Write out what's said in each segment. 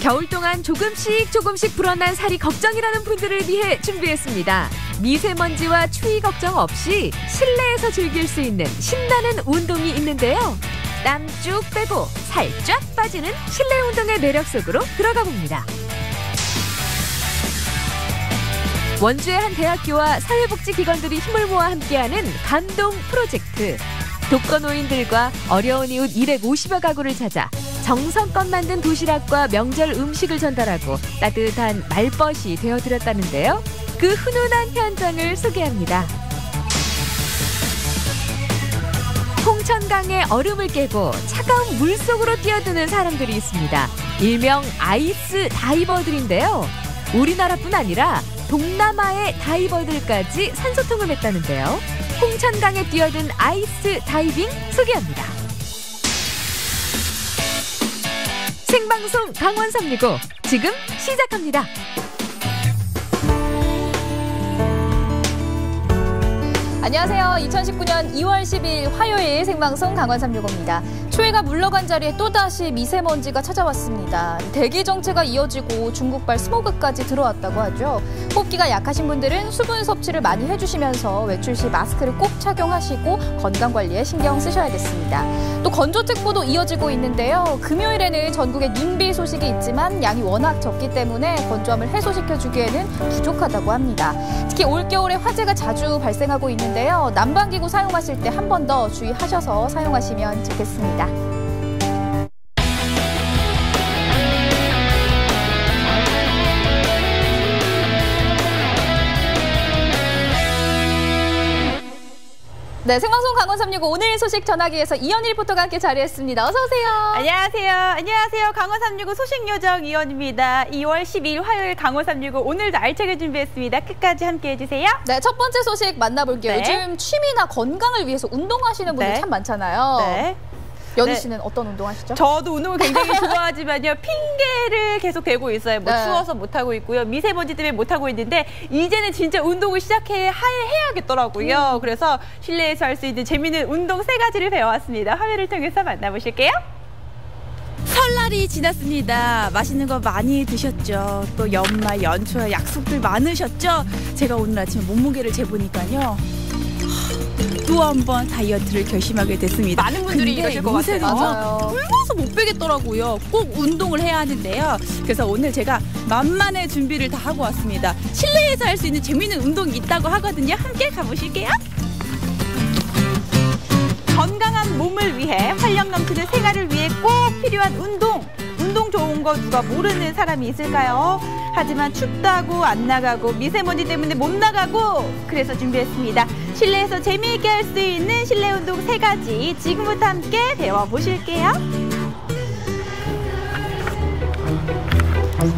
겨울 동안 조금씩 불어난 살이 걱정이라는 분들을 위해 준비했습니다. 미세먼지와 추위 걱정 없이 실내에서 즐길 수 있는 신나는 운동이 있는데요. 땀 쭉 빼고 살 쫙 빠지는 실내 운동의 매력 속으로 들어가 봅니다. 원주의 한 대학교와 사회복지기관들이 힘을 모아 함께하는 감동 프로젝트. 독거노인들과 어려운 이웃 250여 가구를 찾아 정성껏 만든 도시락과 명절 음식을 전달하고 따뜻한 말벗이 되어드렸다는데요. 그 훈훈한 현장을 소개합니다. 홍천강의 얼음을 깨고 차가운 물속으로 뛰어드는 사람들이 있습니다. 일명 아이스 다이버들인데요. 우리나라뿐 아니라 동남아의 다이버들까지 산소통을 했다는데요. 홍천강에 뛰어든 아이스 다이빙 소개합니다. 생방송 강원 365 지금 시작합니다. 안녕하세요. 2019년 2월 10일 화요일 생방송 강원 365입니다. 추위가 물러간 자리에 또다시 미세먼지가 찾아왔습니다. 대기 정체가 이어지고 중국발 스모그까지 들어왔다고 하죠. 호흡기가 약하신 분들은 수분 섭취를 많이 해주시면서 외출 시 마스크를 꼭 착용하시고 건강관리에 신경 쓰셔야겠습니다. 또 건조특보도 이어지고 있는데요. 금요일에는 전국에 눈비 소식이 있지만 양이 워낙 적기 때문에 건조함을 해소시켜주기에는 부족하다고 합니다. 특히 올겨울에 화재가 자주 발생하고 있는데요. 난방기구 사용하실 때 한 번 더 주의하셔서 사용하시면 좋겠습니다. 네, 생방송 강원 365 오늘 소식 전하기 위해서 이현희 리포터가 함께 자리했습니다. 어서 오세요. 안녕하세요. 안녕하세요. 강원 365 소식요정 이현입니다. 2월 12일 화요일 강원 365 오늘도 알차게 준비했습니다. 끝까지 함께해 주세요. 네, 첫 번째 소식 만나볼게요. 네. 요즘 취미나 건강을 위해서 운동하시는 분들 네. 참 많잖아요. 네. 연희 네. 씨는 어떤 운동 하시죠? 저도 운동을 굉장히 좋아하지만요. 핑계를 계속 대고 있어요. 뭐 네. 추워서 못하고 있고요. 미세먼지 때문에 못하고 있는데 이제는 진짜 운동을 해야겠더라고요. 그래서 실내에서 할 수 있는 재미있는 운동 3가지를 배워왔습니다. 화면을 통해서 만나보실게요. 설날이 지났습니다. 맛있는 거 많이 드셨죠? 또 연말 연초에 약속들 많으셨죠? 제가 오늘 아침에 몸무게를 재보니까요. 또 한 번 다이어트를 결심하게 됐습니다. 많은 분들이 이러실 것 같아요. 맞아요. 굶어서 못 빼겠더라고요. 꼭 운동을 해야 하는데요. 그래서 오늘 제가 만만의 준비를 다 하고 왔습니다. 실내에서 할 수 있는 재미있는 운동이 있다고 하거든요. 함께 가보실게요. 건강한 몸을 위해 활력 넘치는 생활을 위해 꼭 필요한 운동 좋은 거 누가 모르는 사람이 있을까요? 하지만 춥다고 안 나가고 미세먼지 때문에 못 나가고 그래서 준비했습니다. 실내에서 재미있게 할 수 있는 실내 운동 3가지 지금부터 함께 배워보실게요.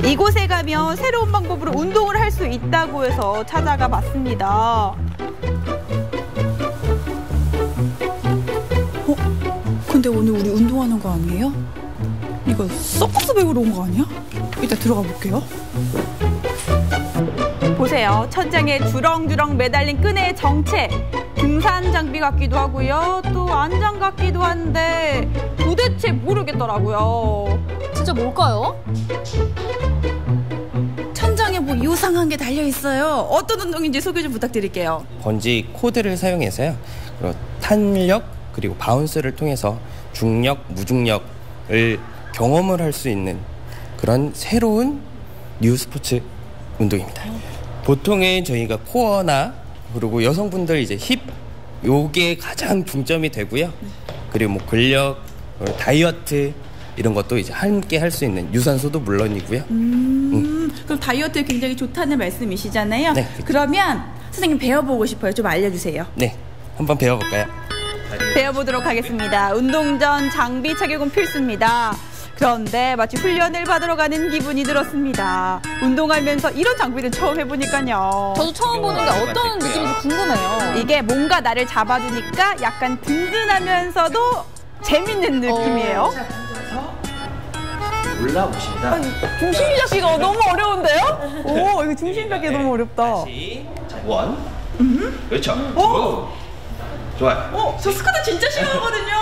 이곳에 가면 새로운 방법으로 운동을 할 수 있다고 해서 찾아가 봤습니다. 근데 오늘 우리 운동하는 거 아니에요? 이거 서커스 배우러 온 거 아니야? 이따 들어가 볼게요. 보세요. 천장에 주렁주렁 매달린 끈의 정체. 등산 장비 같기도 하고요. 또 안장 같기도 한데 도대체 모르겠더라고요. 진짜 뭘까요? 천장에 뭐 요상한 게 달려 있어요. 어떤 운동인지 소개 좀 부탁드릴게요. 번지 코드를 사용해서요. 그리고 탄력 그리고 바운스를 통해서 중력, 무중력을 경험을 할 수 있는 그런 새로운 뉴 스포츠 운동입니다. 보통은 저희가 코어나 그리고 여성분들 이제 힙 요게 가장 중점이 되고요. 그리고 뭐 근력, 다이어트 이런 것도 이제 함께 할 수 있는 유산소도 물론이고요. 그럼 다이어트에 굉장히 좋다는 말씀이시잖아요. 네. 그러면 선생님 배워보고 싶어요. 좀 알려주세요. 네, 한번 배워볼까요? 배워보도록 하겠습니다. 운동 전 장비 착용은 필수입니다. 그런데 마치 훈련을 받으러 가는 기분이 들었습니다. 운동하면서 이런 장비는 처음 해보니까요. 저도 처음 보는 게 어떤 느낌인지 궁금해요. 이게 뭔가 나를 잡아주니까 약간 든든하면서도 재밌는 느낌이에요. 올라오십니다. 중심 잡기가 너무 어려운데요? 오, 이거 중심 잡기가 너무 어렵다. 다시 원. 그렇죠. 오. 좋아요. 저 스쿼트 진짜 싫어하거든요.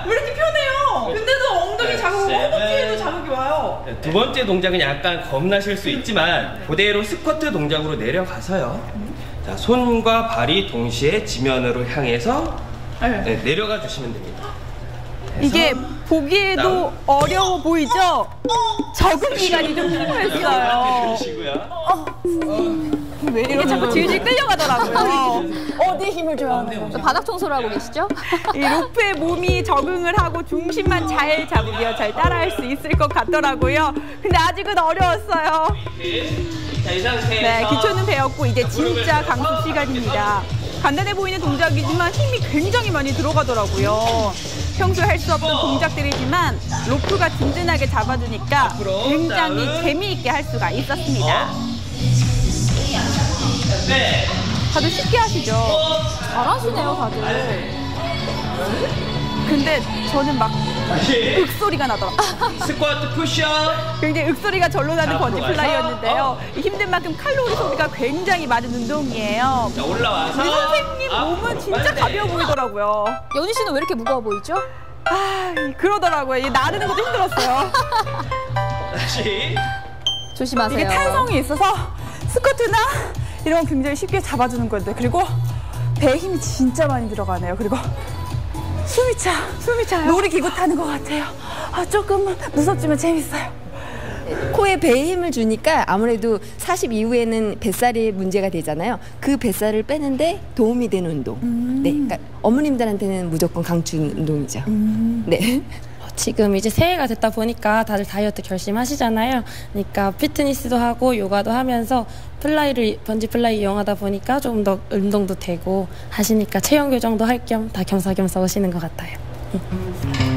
왜 이렇게 편해요? 근데도 엉덩이 엉덩이 자극, 허벅지에도 자극이 와요. 두 번째 동작은 약간 겁나실 수 있지만 그대로 스쿼트 동작으로 내려가서요. 자, 손과 발이 동시에 지면으로 향해서 내려가 주시면 됩니다. 이게 보기에도 어려워 보이죠? 적응 기간이 좀 필요했어요. 왜 이렇게 자꾸 질질 끌려가더라고요. 어디에 힘을 줘야 하나요? 바닥 청소를 하고 계시죠? 이 로프에 몸이 적응을 하고 중심만 잘 잡으면 잘 따라할 수 있을 것 같더라고요. 근데 아직은 어려웠어요. 자, 이 상태에서 네, 기초는 배웠고 이제 진짜 강습 시간입니다. 간단해 보이는 동작이지만 힘이 굉장히 많이 들어가더라고요. 평소에 할 수 없던 동작들이지만 로프가 든든하게 잡아주니까 굉장히 재미있게 할 수가 있었습니다. 네. 다들 쉽게 하시죠? 잘하시네요, 다들. 근데 저는 막 다시 윽소리가 나더라고요. 스쿼트 푸시업. 굉장히 윽소리가 절로 나는 앞으로 번지플라이였는데요. 힘든 만큼 칼로리 소비가 굉장히 많은 운동이에요. 자, 올라와서 우리 선생님 몸은 진짜 가벼워 보이더라고요. 연희 씨는 왜 이렇게 무거워 보이죠? 아, 그러더라고요. 이 나르는 것도 힘들었어요. 다시. 조심하세요. 이게 탄성이 있어서 스쿼트나 이런 건 굉장히 쉽게 잡아주는 건데, 그리고 배에 힘이 진짜 많이 들어가네요. 그리고 숨이 차요. 놀이기구 타는 것 같아요. 아, 조금 무섭지만 재밌어요. 코에 배에 힘을 주니까 아무래도 40 이후에는 뱃살이 문제가 되잖아요. 그 뱃살을 빼는데 도움이 되는 운동. 네, 그러니까 어머님들한테는 무조건 강추 운동이죠. 네. 지금 이제 새해가 됐다 보니까 다들 다이어트 결심하시잖아요. 그러니까 피트니스도 하고 요가도 하면서 번지 플라이 이용하다 보니까 좀 더 운동도 되고 하시니까 체형 교정도 할 겸 다 겸사겸사 오시는 것 같아요.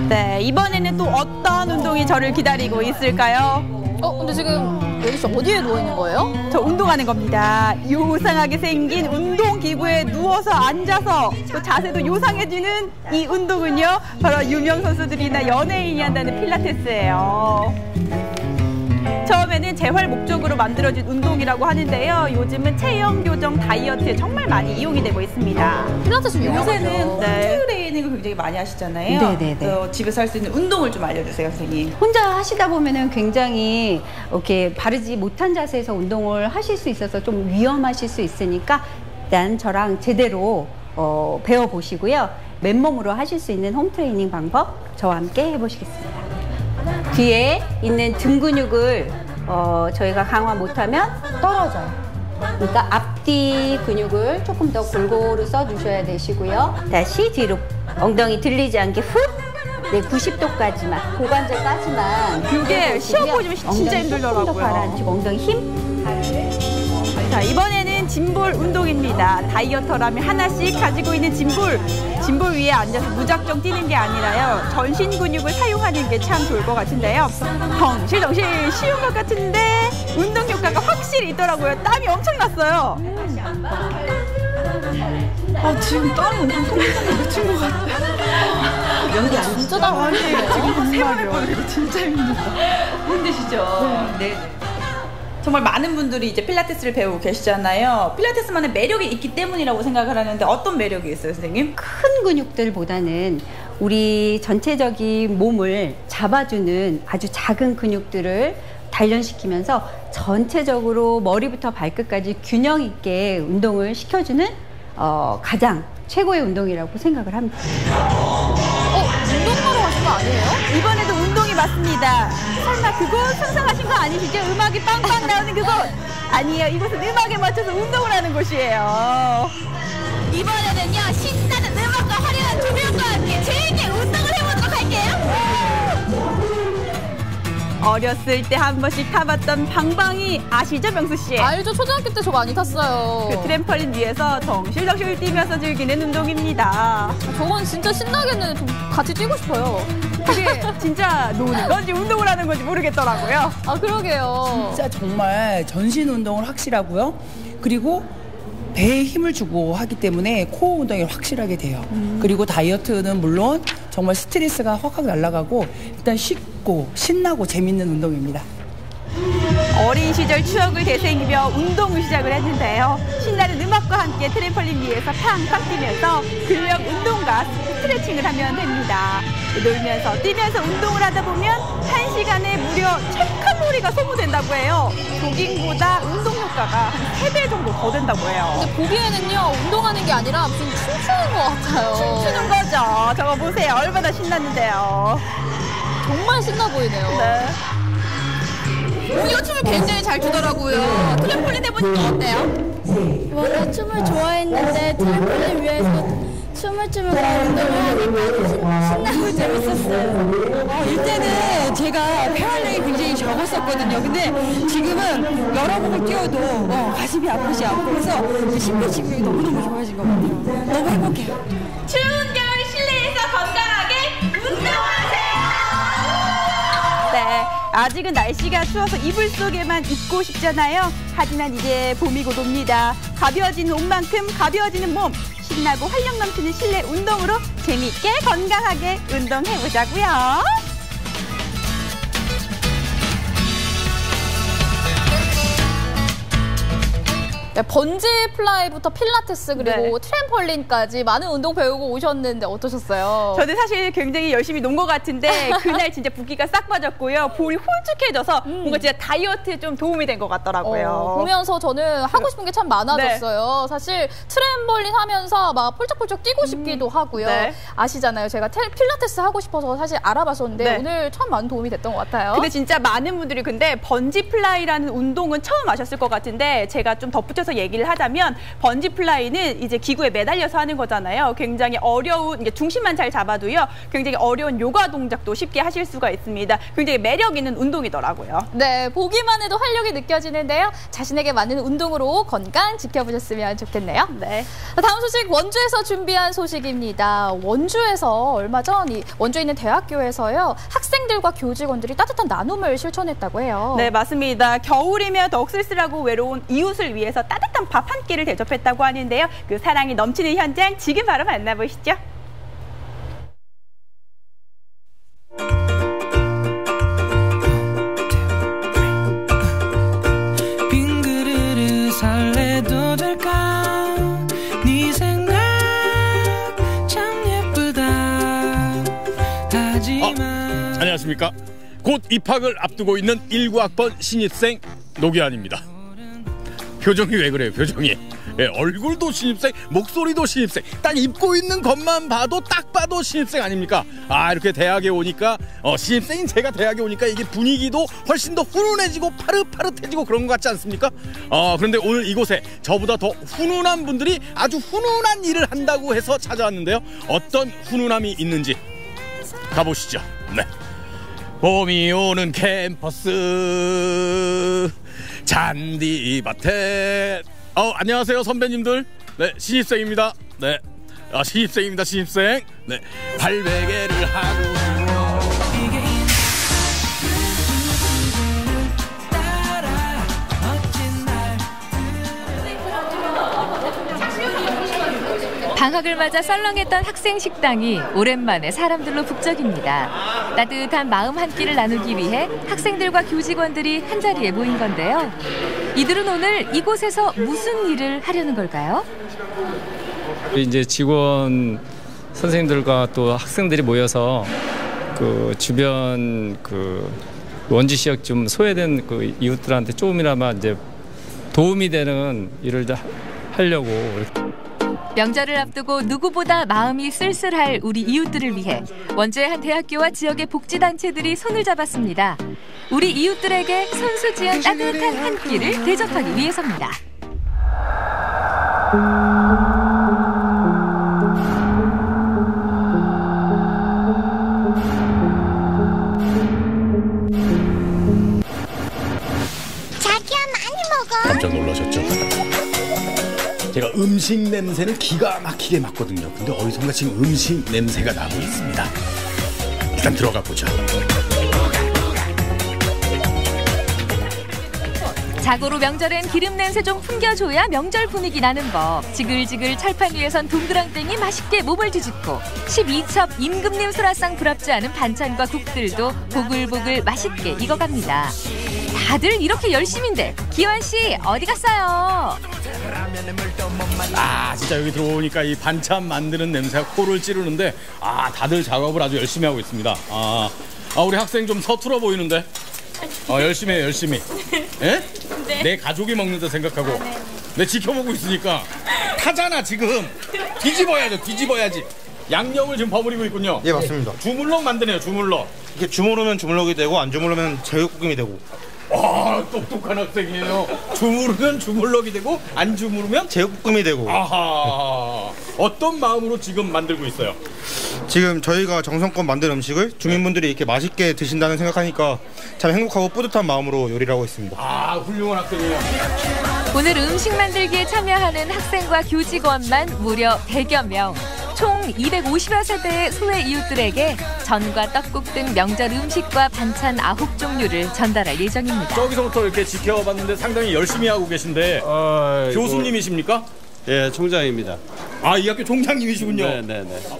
네, 이번에는 또 어떤 운동이 저를 기다리고 있을까요? 근데 지금 연희 씨 어디에 누워 있는 거예요? 저 운동하는 겁니다. 요상하게 생긴 운동기구에 누워서 앉아서 또 자세도 요상해지는 이 운동은요, 바로 유명 선수들이나 연예인이 한다는 필라테스예요. 처음에는 재활 목적으로 만들어진 운동이라고 하는데요. 요즘은 체형 교정, 다이어트에 정말 많이 이용이 되고 있습니다. 필라테스 요새는 유명하죠. 트레이닝을 굉장히 많이 하시잖아요. 네네네. 집에서 할 수 있는 운동을 좀 알려주세요, 선생님. 혼자 하시다 보면은 굉장히 이렇게 바르지 못한 자세에서 운동을 하실 수 있어서 좀 위험하실 수 있으니까 일단 저랑 제대로 배워보시고요. 맨몸으로 하실 수 있는 홈 트레이닝 방법 저와 함께 해보시겠습니다. 뒤에 있는 등 근육을 저희가 강화 못하면 떨어져요. 그러니까 앞뒤 근육을 조금 더 골고루 써주셔야 되시고요. 다시 뒤로 엉덩이 들리지 않게 훅, 네, 90도까지만, 고관절까지만. 그게 시험 보시면 진짜 힘들더라고요. 조금 더 가라앉히고 엉덩이 힘. 자, 이번에는 짐볼 운동입니다. 다이어터라면 하나씩 가지고 있는 짐볼 위에 앉아서 무작정 뛰는 게 아니라요, 전신 근육을 사용하는 게 참 좋을 것 같은데요. 덩실덩실 쉬운 것 같은데 운동 효과가 확실히 있더라고요. 땀이 엄청 났어요. 지금 땀이 엄청 쏟아지는 것 같아요. 연기 안 진짜 나 아니, 지금 세번 해보니까 진짜 힘들다. 네. 정말 많은 분들이 이제 필라테스를 배우고 계시잖아요. 필라테스만의 매력이 있기 때문이라고 생각을 하는데 어떤 매력이 있어요, 선생님? 큰 근육들보다는 우리 전체적인 몸을 잡아주는 아주 작은 근육들을 단련시키면서 전체적으로 머리부터 발끝까지 균형 있게 운동을 시켜주는 가장 최고의 운동이라고 생각을 합니다. 운동하러 가신 거 아니에요? 이번에도 운동이 맞습니다. 설마 그곳 상상하신 거 아니시죠? 음악이 빵빵 나오는 그곳. 아니에요. 이곳은 음악에 맞춰서 운동을 하는 곳이에요. 이번에는요, 신나는 음악과 화려한 조명과 함께 재밌게 운동을 해보도록 할게요. 어렸을 때 한 번씩 타봤던 방방이 아시죠, 명수 씨? 알죠? 초등학교 때 저 많이 탔어요. 그 트램펄린 위에서 덩실덩실 뛰면서 즐기는 운동입니다. 저건 진짜 신나겠는데 좀 같이 뛰고 싶어요. 그게 진짜 노는 건지 운동을 하는 건지 모르겠더라고요. 아, 그러게요. 진짜 정말 전신 운동을 확실하고요. 그리고 배에 힘을 주고 하기 때문에 코어 운동이 확실하게 돼요. 그리고 다이어트는 물론 정말 스트레스가 확 날아가고 일단 쉽고 신나고 재밌는 운동입니다. 어린 시절 추억을 되새기며 운동을 시작을 했는데요. 신나는 음악과 함께 트램펄린 위에서 팡팡 뛰면서 근력 운동과 스트레칭을 하면 됩니다. 놀면서 뛰면서 운동을 하다 보면 1시간에 무려 1000칼로리가 소모된다고 해요. 조깅보다 운동 효과가 한 3배 정도 더 된다고 해요. 근데 보기에는요, 운동하는 게 아니라 무슨 춤추는 것 같아요. 춤추는 거죠. 저거 보세요. 얼마나 신났는데요. 정말 신나 보이네요. 네. 이거 춤을 굉장히 잘 추더라고요. 트램폴린 해보니까 어때요? 원래 춤을 좋아했는데 트램폴린 위에서 춤을 추면서 운동을 하니까 신나고 재밌었어요. 이때는 제가 폐활량이 굉장히 적었었거든요. 근데 지금은 여러 곡을 뛰어도 가슴이 아프지 않고 그래서 심폐지구력이 너무너무 좋아진 것 같아요. 너무 행복해요. 추운 겨울 실내에서 건강하게 운동하세요. 네, 아직은 날씨가 추워서 이불 속에만 있고 싶잖아요. 하지만 이제 봄이 곧 옵니다. 가벼워지는 옷만큼 가벼워지는 몸. 신나고 활력 넘치는 실내 운동으로 재미있게 건강하게 운동해보자고요. 네, 번지 플라이부터 필라테스 그리고 트램펄린까지 많은 운동 배우고 오셨는데 어떠셨어요? 저는 사실 굉장히 열심히 논 것 같은데 그날 진짜 붓기가 싹 빠졌고요. 볼이 홀쭉해져서 뭔가 진짜 다이어트에 좀 도움이 된 것 같더라고요. 보면서 저는 하고 싶은 게 참 많아졌어요. 사실 트램펄린 하면서 막 폴짝폴짝 뛰고 싶기도 하고요. 아시잖아요. 제가 필라테스 하고 싶어서 사실 알아봤었는데 오늘 참 많은 도움이 됐던 것 같아요. 근데 진짜 많은 분들이 근데 번지 플라이라는 운동은 처음 아셨을 것 같은데 제가 좀 덧붙여서 얘기를 하자면 번지 플라이는 이제 기구에 매달려서 하는 거잖아요. 굉장히 어려운 이게 중심만 잘 잡아도요. 굉장히 어려운 요가 동작도 쉽게 하실 수가 있습니다. 굉장히 매력 있는 운동이더라고요. 네, 보기만 해도 활력이 느껴지는데요. 자신에게 맞는 운동으로 건강 지켜보셨으면 좋겠네요. 네. 다음 소식 원주에서 준비한 소식입니다. 원주에서 얼마 전 원주에 있는 대학교에서요. 학생들과 교직원들이 따뜻한 나눔을 실천했다고 해요. 네, 맞습니다. 겨울이면 더욱 쓸쓸하고 외로운 이웃을 위해서 따뜻한 밥 한 끼를 대접했다고 하는데요. 그 사랑이 넘치는 현장 지금 바로 만나보시죠. 빈 그릇을 설레도 될까 네 생각 참 예쁘다 하지만 안녕하십니까. 곧 입학을 앞두고 있는 19학번 신입생 노기환입니다. 표정이 왜 그래요? 표정이. 예, 얼굴도 신입생, 목소리도 신입생. 딱 입고 있는 것만 봐도 딱 봐도 신입생 아닙니까? 아, 이렇게 대학에 오니까 신입생인 제가 대학에 오니까 이게 분위기도 훨씬 더 훈훈해지고 파릇파릇해지고 그런 것 같지 않습니까? 그런데 오늘 이곳에 저보다 더 훈훈한 분들이 아주 훈훈한 일을 한다고 해서 찾아왔는데요. 어떤 훈훈함이 있는지 가보시죠. 네. 봄이 오는 캠퍼스 잔디밭에 안녕하세요 선배님들. 네, 신입생입니다. 네, 신입생입니다. 신입생. 네, 발베개를 하고 방학을 맞아 썰렁했던 학생 식당이 오랜만에 사람들로 북적입니다. 따뜻한 마음 한 끼를 나누기 위해 학생들과 교직원들이 한자리에 모인 건데요. 이들은 오늘 이곳에서 무슨 일을 하려는 걸까요? 이제 직원 선생님들과 또 학생들이 모여서 그 주변 그 원주 지역 좀 소외된 그 이웃들한테 조금이나마 이제 도움이 되는 일을 하려고. 명절을 앞두고 누구보다 마음이 쓸쓸할 우리 이웃들을 위해 원주의 한 대학교와 지역의 복지단체들이 손을 잡았습니다. 우리 이웃들에게 손수 지은 따뜻한 한 끼를 대접하기 위해서입니다. 자기야, 많이 먹어. 깜짝 놀라셨죠? 제가 음식 냄새를 기가 막히게 맡거든요. 근데 어디선가 지금 음식 냄새가 나고 있습니다. 일단 들어가 보죠. 자고로 명절엔 기름 냄새 좀 풍겨줘야 명절 분위기 나는 법. 지글지글 철판 위에선 동그랑땡이 맛있게 몸을 뒤집고 12첩 임금님 수라상 부럽지 않은 반찬과 국들도 보글보글 맛있게 익어갑니다. 다들 이렇게 열심인데 기환 씨 어디 갔어요? 아 진짜 여기 들어오니까 이 반찬 만드는 냄새가 코를 찌르는데 다들 작업을 아주 열심히 하고 있습니다. 우리 학생 좀 서툴어 보이는데 열심히 해요 열심히. 예? 네. 내 가족이 먹는다 생각하고 내 지켜보고 있으니까 타잖아 지금. 뒤집어야죠 뒤집어야지. 양념을 지금 버무리고 있군요. 예 맞습니다. 주물럭 만드네요 주물럭. 이렇게 주무르면 주물럭이 되고 안 주무르면 제육볶음이 되고. 똑똑한 학생이에요. 주무르면 주물럭이 되고 안 주무르면 제육볶음이 되고. 아하. 어떤 마음으로 지금 만들고 있어요? 지금 저희가 정성껏 만든 음식을 주민분들이 이렇게 맛있게 드신다는 생각하니까 참 행복하고 뿌듯한 마음으로 요리를 하고 있습니다. 훌륭한 학생이에요. 오늘 음식 만들기에 참여하는 학생과 교직원만 무려 100여 명. 총 250여 세대의 소외 이웃들에게 전과 떡국 등 명절 음식과 반찬 9종류를 전달할 예정입니다. 저기서부터 이렇게 지켜봤는데 상당히 열심히 하고 계신데 교수님이십니까? 예, 총장입니다. 이 학교 총장님이시군요.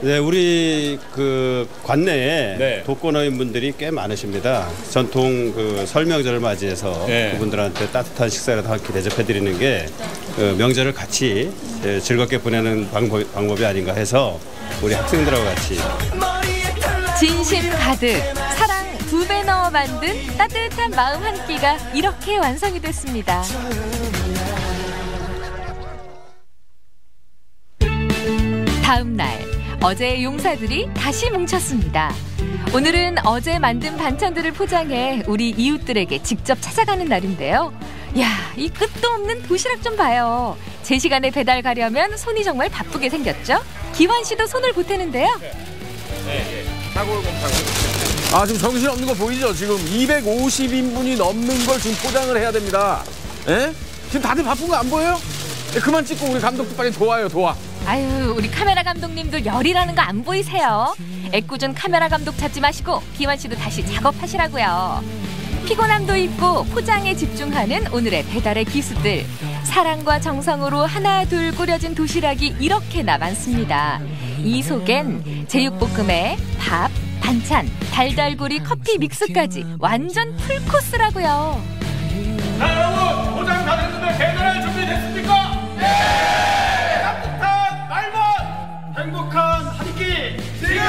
네, 우리 그 관내에 독거노인분들이 꽤 많으십니다. 전통 그 설명절을 맞이해서 그분들한테 따뜻한 식사라도 함께 대접해드리는 게 명절을 같이 즐겁게 보내는 방법이 아닌가 해서 우리 학생들하고 같이 진심 가득 사랑 2배 넣어 만든 따뜻한 마음 한 끼가 이렇게 완성이 됐습니다. 다음 날 어제의 용사들이 다시 뭉쳤습니다. 오늘은 어제 만든 반찬들을 포장해 우리 이웃들에게 직접 찾아가는 날인데요. 야, 이 끝도 없는 도시락 좀 봐요. 제 시간에 배달 가려면 손이 정말 바쁘게 생겼죠? 기환 씨도 손을 보태는데요. 지금 정신 없는 거 보이죠? 지금 250인분이 넘는 걸 지금 포장을 해야 됩니다. 지금 다들 바쁜 거 안 보여요? 그만 찍고 우리 감독도 빨리 도와요, 도와. 아유, 우리 카메라 감독님도 열이라는 거 안 보이세요? 애꿎은 카메라 감독 찾지 마시고 기환 씨도 다시 작업하시라고요. 피곤함도 있고 포장에 집중하는 오늘의 배달의 기수들. 사랑과 정성으로 하나 둘 꾸려진 도시락이 이렇게나 많습니다. 이 속엔 제육볶음에 밥, 반찬, 달달구리, 커피 믹스까지 완전 풀코스라고요. 자, 여러분 포장 다 됐는데 배달할 준비 됐습니까? 네! 따뜻한 말벗 행복한 한 끼 지금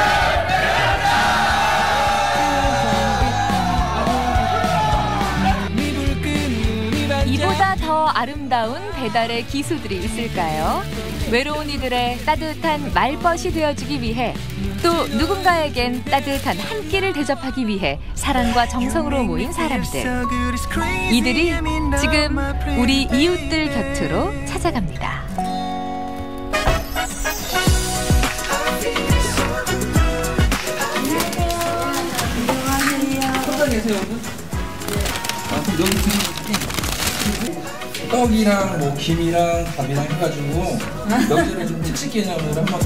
이보다 더 아름다운 배달의 기수들이 있을까요? 외로운 이들의 따뜻한 말벗이 되어주기 위해 또 누군가에겐 따뜻한 한 끼를 대접하기 위해 사랑과 정성으로 모인 사람들. 이들이 지금 우리 이웃들 곁으로 찾아갑니다. 떡이랑 뭐 김이랑 밥이랑 해가지고 명절에 좀 특식 개념으로 한번.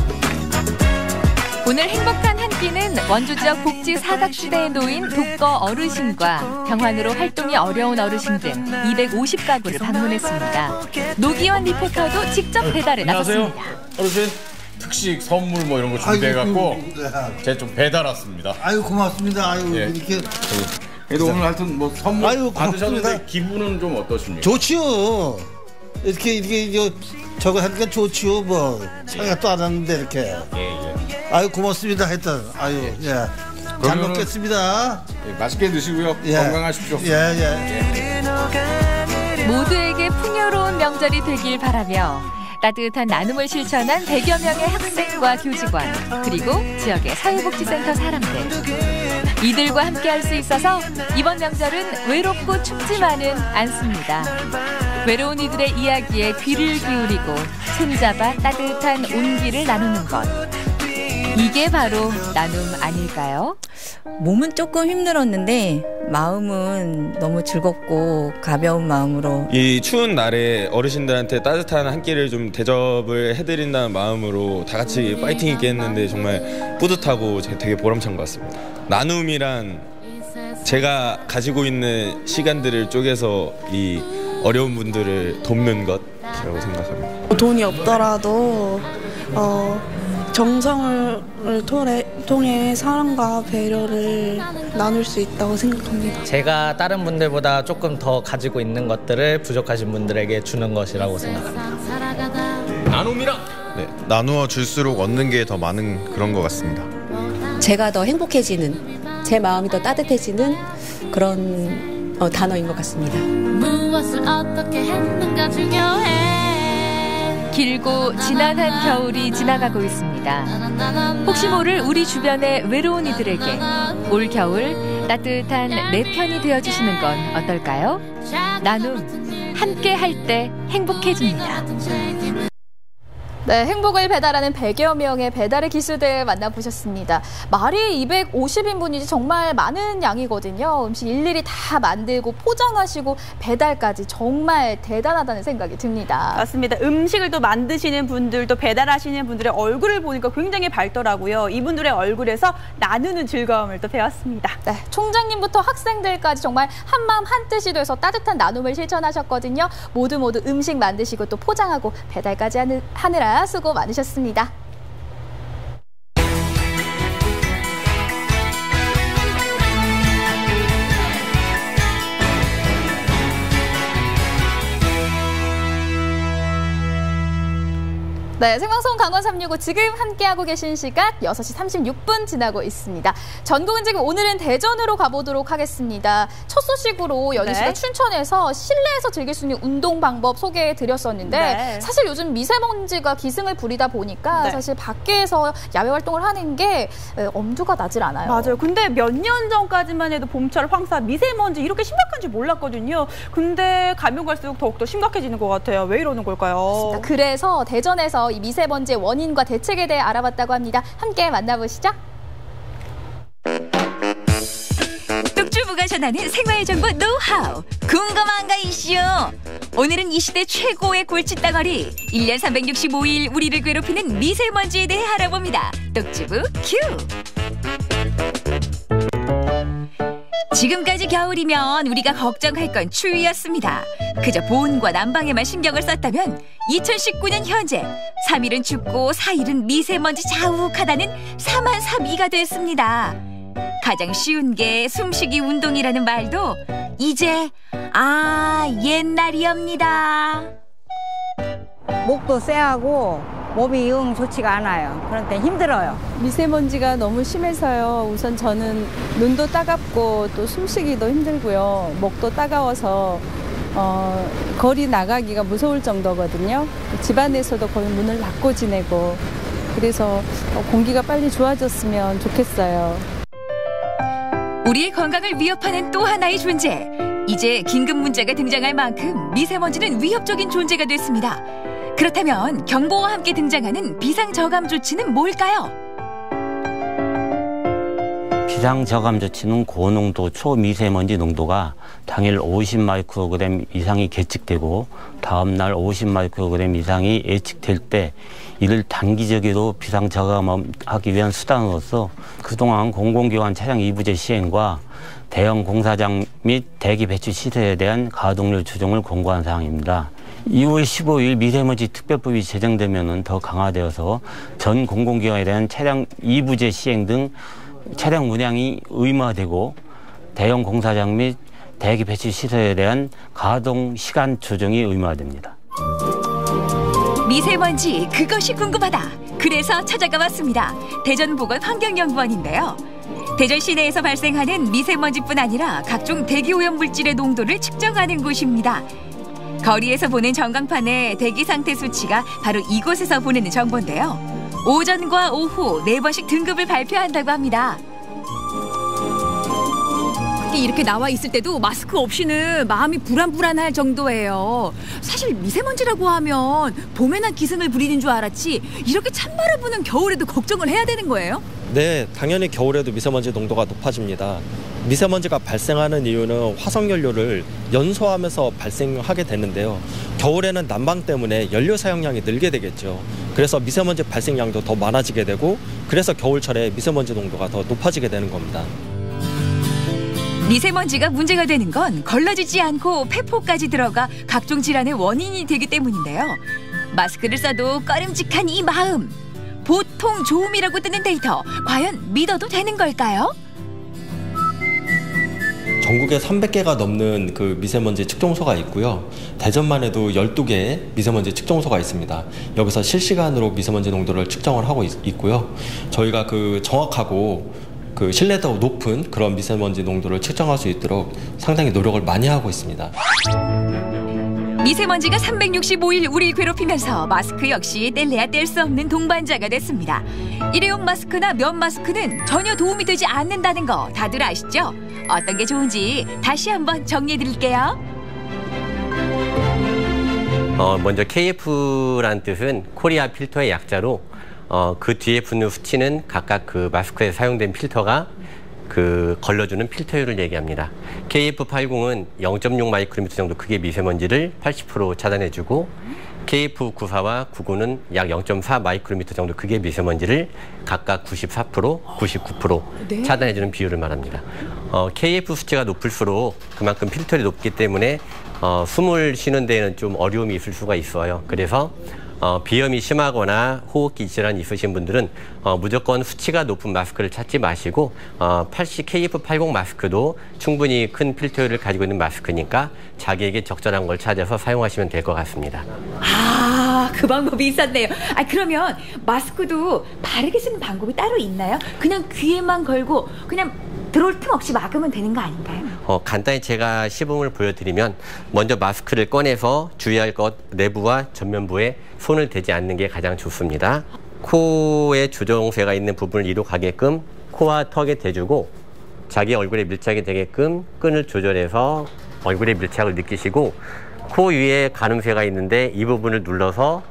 오늘 행복한 한 끼는 원주 지역 복지 사각지대에 놓인 독거 어르신과 병환으로 활동이 어려운 어르신 등 250가구를 방문했습니다. 노기환 리포터도 직접 배달에 나섰습니다. 어르신 특식 선물 뭐 이런 거 준비해갖고 제가 좀 배달 왔습니다. 아유 고맙습니다. 아유 이렇게. 그래도 오늘 하여튼 뭐 선물 받으셨는데 고맙습니다. 기분은 좀 어떠십니까? 좋지요. 이렇게 저거 하니까 좋지요. 뭐 생각도 안 했는데 이렇게. 아유 고맙습니다. 하여튼 아유 잘 먹겠습니다. 맛있게 드시고요. 건강하십시오. 모두에게 풍요로운 명절이 되길 바라며 따뜻한 나눔을 실천한 100여 명의 학생과 교직원 그리고 지역의 사회복지센터 사람들. 이들과 함께할 수 있어서 이번 명절은 외롭고 춥지만은 않습니다. 외로운 이들의 이야기에 귀를 기울이고 손잡아 따뜻한 온기를 나누는 것. 이게 바로 나눔 아닐까요? 몸은 조금 힘들었는데 마음은 너무 즐겁고 가벼운 마음으로 이 추운 날에 어르신들한테 따뜻한 한 끼를 좀 대접을 해드린다는 마음으로 다 같이 파이팅 있게 했는데 정말 뿌듯하고 되게 보람찬 것 같습니다. 나눔이란 제가 가지고 있는 시간들을 쪼개서 이 어려운 분들을 돕는 것이라고 생각합니다. 돈이 없더라도 정성을 통해 사랑과 배려를 나눌 수 있다고 생각합니다. 제가 다른 분들보다 조금 더 가지고 있는 것들을 부족하신 분들에게 주는 것이라고 생각합니다. 나눔이란? 네, 나누어 줄수록 얻는 게 더 많은 그런 것 같습니다. 제가 더 행복해지는, 제 마음이 더 따뜻해지는 그런 단어인 것 같습니다. 무엇을 어떻게 했는가 중요해. 길고 지난한 겨울이 지나가고 있습니다. 혹시 모를 우리 주변의 외로운 이들에게 올 겨울 따뜻한 내 편이 되어주시는 건 어떨까요? 나눔, 함께 할 때 행복해집니다. 네, 행복을 배달하는 100여 명의 배달의 기수들 만나보셨습니다. 말이 250인분이지 정말 많은 양이거든요. 음식 일일이 다 만들고 포장하시고 배달까지 정말 대단하다는 생각이 듭니다. 맞습니다. 음식을 또 만드시는 분들, 또 배달하시는 분들의 얼굴을 보니까 굉장히 밝더라고요. 이분들의 얼굴에서 나누는 즐거움을 또 배웠습니다. 네, 총장님부터 학생들까지 정말 한마음 한뜻이 돼서 따뜻한 나눔을 실천하셨거든요. 모두 음식 만드시고 또 포장하고 배달까지 하느라 수고 많으셨습니다. 네, 생방송 강원 365 지금 함께하고 계신 시각 6시 36분 지나고 있습니다. 전국은 지금 오늘은 대전으로 가보도록 하겠습니다. 첫 소식으로 연희 씨가 춘천에서 실내에서 즐길 수 있는 운동 방법 소개해드렸었는데 사실 요즘 미세먼지가 기승을 부리다 보니까 사실 밖에서 야외 활동을 하는 게 엄두가 나질 않아요. 맞아요. 근데 몇 년 전까지만 해도 봄철 황사 미세먼지 이렇게 심각한지 몰랐거든요. 근데 가면 갈수록 더욱더 심각해지는 것 같아요. 왜 이러는 걸까요? 맞습니다. 그래서 대전에서 이 미세먼지의 원인과 대책에 대해 알아봤다고 합니다. 함께 만나보시죠. 뚝주부가 전하는 생활정보 노하우. 궁금한가 이슈? 오늘은 이 시대 최고의 골칫덩어리 1년 365일 우리를 괴롭히는 미세먼지에 대해 알아봅니다. 뚝주부 큐. 지금까지 겨울이면 우리가 걱정할 건 추위였습니다. 그저 보온과 난방에만 신경을 썼다면 2019년 현재 3일은 춥고 4일은 미세먼지 자욱하다는 사만사비가 됐습니다. 가장 쉬운 게 숨쉬기 운동이라는 말도 이제 옛날이옵니다. 목도 쎄하고 몸이 영 좋지가 않아요. 그런데 힘들어요. 미세먼지가 너무 심해서요. 우선 저는 눈도 따갑고 또 숨쉬기도 힘들고요. 목도 따가워서 거리 나가기가 무서울 정도거든요. 집안에서도 거의 문을 닫고 지내고 그래서 공기가 빨리 좋아졌으면 좋겠어요. 우리의 건강을 위협하는 또 하나의 존재. 이제 긴급 문자가 등장할 만큼 미세먼지는 위협적인 존재가 됐습니다. 그렇다면 경보와 함께 등장하는 비상저감 조치는 뭘까요? 비상저감 조치는 고농도 초미세먼지 농도가 당일 50마이크로그램 이상이 계측되고 다음날 50마이크로그램 이상이 예측될 때 이를 단기적으로 비상저감하기 위한 수단으로서 그동안 공공기관 차량 이부제 시행과 대형 공사장 및 대기 배출 시설에 대한 가동률 조정을 권고한 사항입니다. 2월 15일 미세먼지 특별법이 제정되면 더 강화되어서 전 공공기관에 대한 차량 이부제 시행 등 차량 운항이 의무화되고 대형 공사장 및 대기 배출 시설에 대한 가동 시간 조정이 의무화됩니다. 미세먼지 그것이 궁금하다. 그래서 찾아가 봤습니다. 대전보건환경연구원인데요. 대전 시내에서 발생하는 미세먼지뿐 아니라 각종 대기오염 물질의 농도를 측정하는 곳입니다. 거리에서 보는 전광판의 대기 상태 수치가 바로 이곳에서 보내는 정보인데요. 오전과 오후 4번씩 등급을 발표한다고 합니다. 이렇게 나와 있을 때도 마스크 없이는 마음이 불안불안할 정도예요. 사실 미세먼지라고 하면 봄에나 기승을 부리는 줄 알았지 이렇게 찬바람 부는 겨울에도 걱정을 해야 되는 거예요? 네, 당연히 겨울에도 미세먼지 농도가 높아집니다. 미세먼지가 발생하는 이유는 화석연료를 연소하면서 발생하게 되는데요. 겨울에는 난방 때문에 연료 사용량이 늘게 되겠죠. 그래서 미세먼지 발생량도 더 많아지게 되고 그래서 겨울철에 미세먼지 농도가 더 높아지게 되는 겁니다. 미세먼지가 문제가 되는 건 걸러지지 않고 폐포까지 들어가 각종 질환의 원인이 되기 때문인데요. 마스크를 써도 꺼림칙한 이 마음. 보통 좋음이라고 뜨는 데이터, 과연 믿어도 되는 걸까요? 전국에 300개가 넘는 그 미세먼지 측정소가 있고요. 대전만 해도 12개의 미세먼지 측정소가 있습니다. 여기서 실시간으로 미세먼지 농도를 측정을 하고 있고요. 저희가 그 정확하고 그 신뢰도 높은 그런 미세먼지 농도를 측정할 수 있도록 상당히 노력을 많이 하고 있습니다. 미세먼지가 365일 우리를 괴롭히면서 마스크 역시 뗄래야 뗄 수 없는 동반자가 됐습니다. 일회용 마스크나 면 마스크는 전혀 도움이 되지 않는다는 거 다들 아시죠? 어떤 게 좋은지 다시 한번 정리해드릴게요. 먼저 KF라는 뜻은 코리아 필터의 약자로 그 뒤에 붙는 수치는 각각 그 마스크에 사용된 필터가 그 걸러주는 필터율을 얘기합니다. KF80은 0.6 마이크로미터 정도 크기의 미세먼지를 80% 차단해주고 KF94와 99는 약 0.4 마이크로미터 정도 크기의 미세먼지를 각각 94%, 99% 네? 차단해주는 비율을 말합니다. KF 수치가 높을수록 그만큼 필터율이 높기 때문에 숨을 쉬는 데에는 좀 어려움이 있을 수가 있어요. 그래서 비염이 심하거나 호흡기 질환이 있으신 분들은 무조건 수치가 높은 마스크를 찾지 마시고 KF80 마스크도 충분히 큰 필터율을 가지고 있는 마스크니까 자기에게 적절한 걸 찾아서 사용하시면 될 것 같습니다. 아, 그 방법이 있었네요. 아, 그러면 마스크도 바르게 쓰는 방법이 따로 있나요? 그냥 귀에만 걸고 그냥 들어올 틈 없이 막으면 되는 거 아닌가요? 간단히 제가 시범을 보여드리면 먼저 마스크를 꺼내서 주의할 것 내부와 전면부에 손을 대지 않는 게 가장 좋습니다. 코에 주정쇠가 있는 부분을 이로 가게끔 코와 턱에 대주고 자기 얼굴에 밀착이 되게끔 끈을 조절해서 얼굴에 밀착을 느끼시고 코 위에 가늠쇠가 있는데 이 부분을 눌러서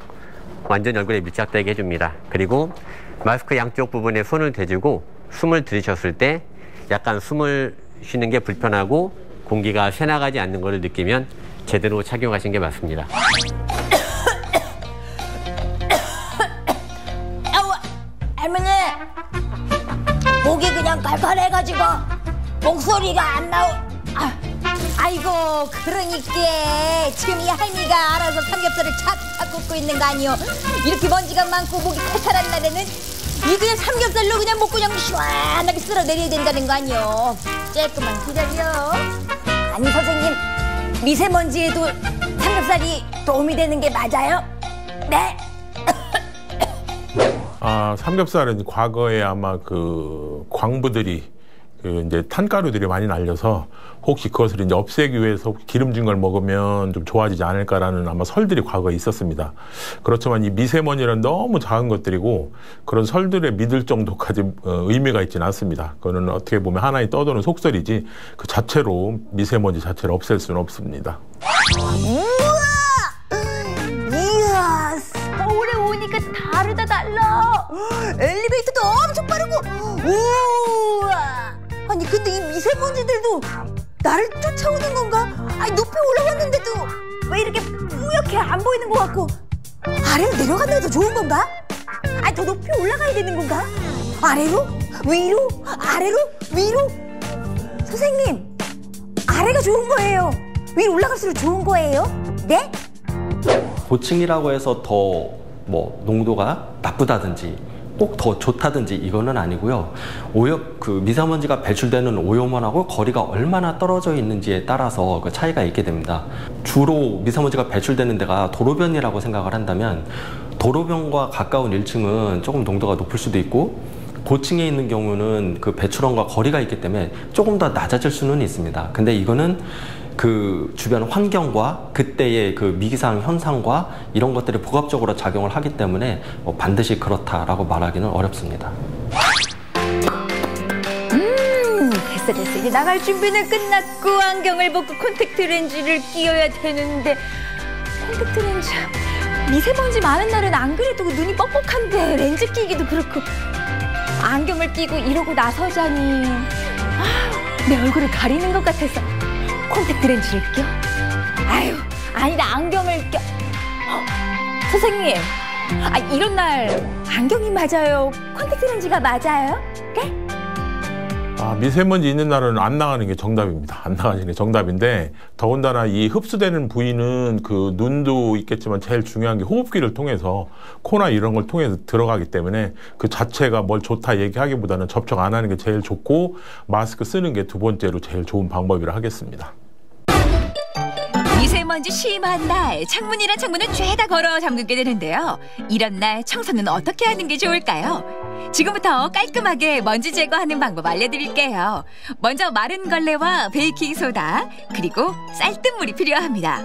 완전히 얼굴에 밀착되게 해줍니다. 그리고 마스크 양쪽 부분에 손을 대주고 숨을 들이셨을 때 약간 숨을 쉬는 게 불편하고 공기가 새나가지 않는 것을 느끼면 제대로 착용하신 게 맞습니다. 할머니, 목이 그냥 칼칼해가지고 목소리가 안 나오. 아이고, 그러니까 지금 이 할미가 알아서 삼겹살을 착착 굽고 있는 거 아니요? 이렇게 먼지가 많고 목이 칼칼한 날에는 이 그냥 삼겹살로 그냥 먹고 그냥 시원하게 쓸어 내려야 된다는 거 아니요? 조금만 기다려. 아니 선생님, 미세먼지에도 삼겹살이 도움이 되는 게 맞아요? 네. 삼겹살은 과거에 아마 그 광부들이 이제 탄가루들이 많이 날려서 혹시 그것을 이제 없애기 위해서 기름진 걸 먹으면 좀 좋아지지 않을까라는 아마 설들이 과거에 있었습니다. 그렇지만 이 미세먼지는 너무 작은 것들이고 그런 설들에 믿을 정도까지 의미가 있지는 않습니다. 그거는 어떻게 보면 하나의 떠도는 속설이지 그 자체로 미세먼지 자체를 없앨 수는 없습니다. 이야, 서울에 오니까 다르다 달라. 엘리베이터도 엄청 빠르고. 우와. 아니 근데 이 미세먼지들도 나를 쫓아오는 건가? 아니 높이 올라왔는데도 왜 이렇게 뿌옇게 안 보이는 것 같고 아래로 내려가는 게 더 좋은 건가? 아니 더 높이 올라가야 되는 건가? 아래로? 위로? 아래로? 위로? 선생님, 아래가 좋은 거예요? 위로 올라갈수록 좋은 거예요? 네? 고층이라고 해서 더 뭐 농도가 나쁘다든지 꼭 더 좋다든지 이거는 아니고요. 그 미세먼지가 배출되는 오염원하고 거리가 얼마나 떨어져 있는지에 따라서 그 차이가 있게 됩니다. 주로 미세먼지가 배출되는 데가 도로변이라고 생각을 한다면 도로변과 가까운 1층은 조금 농도가 높을 수도 있고 고층에 있는 경우는 그 배출원과 거리가 있기 때문에 조금 더 낮아질 수는 있습니다. 근데 이거는 그 주변 환경과 그때의 그 미기상 현상과 이런 것들이 복합적으로 작용을 하기 때문에 반드시 그렇다라고 말하기는 어렵습니다. 됐어. 이제 나갈 준비는 끝났고 안경을 벗고 콘택트 렌즈를 끼워야 되는데 콘택트 렌즈 미세먼지 많은 날은 안 그래도 눈이 뻑뻑한데 렌즈 끼기도 그렇고 안경을 끼고 이러고 나서자니 내 얼굴을 가리는 것 같아서 콘택트 렌즈를 껴? 아유, 아니다, 안경을 껴. 선생님, 이런 날 안경이 맞아요? 콘택트 렌즈가 맞아요? 네? 미세먼지 있는 날은 안 나가는 게 정답입니다. 안 나가는 게 정답인데, 더군다나 이 흡수되는 부위는 그 눈도 있겠지만 제일 중요한 게 호흡기를 통해서 코나 이런 걸 통해서 들어가기 때문에 그 자체가 뭘 좋다 얘기하기보다는 접촉 안 하는 게 제일 좋고, 마스크 쓰는 게 두 번째로 제일 좋은 방법이라 하겠습니다. 미세먼지 심한 날 창문이란 창문을 죄다 걸어 잠그게 되는데요. 이런 날 청소는 어떻게 하는 게 좋을까요? 지금부터 깔끔하게 먼지 제거하는 방법 알려드릴게요. 먼저 마른 걸레와 베이킹소다, 그리고 쌀뜨물이 필요합니다.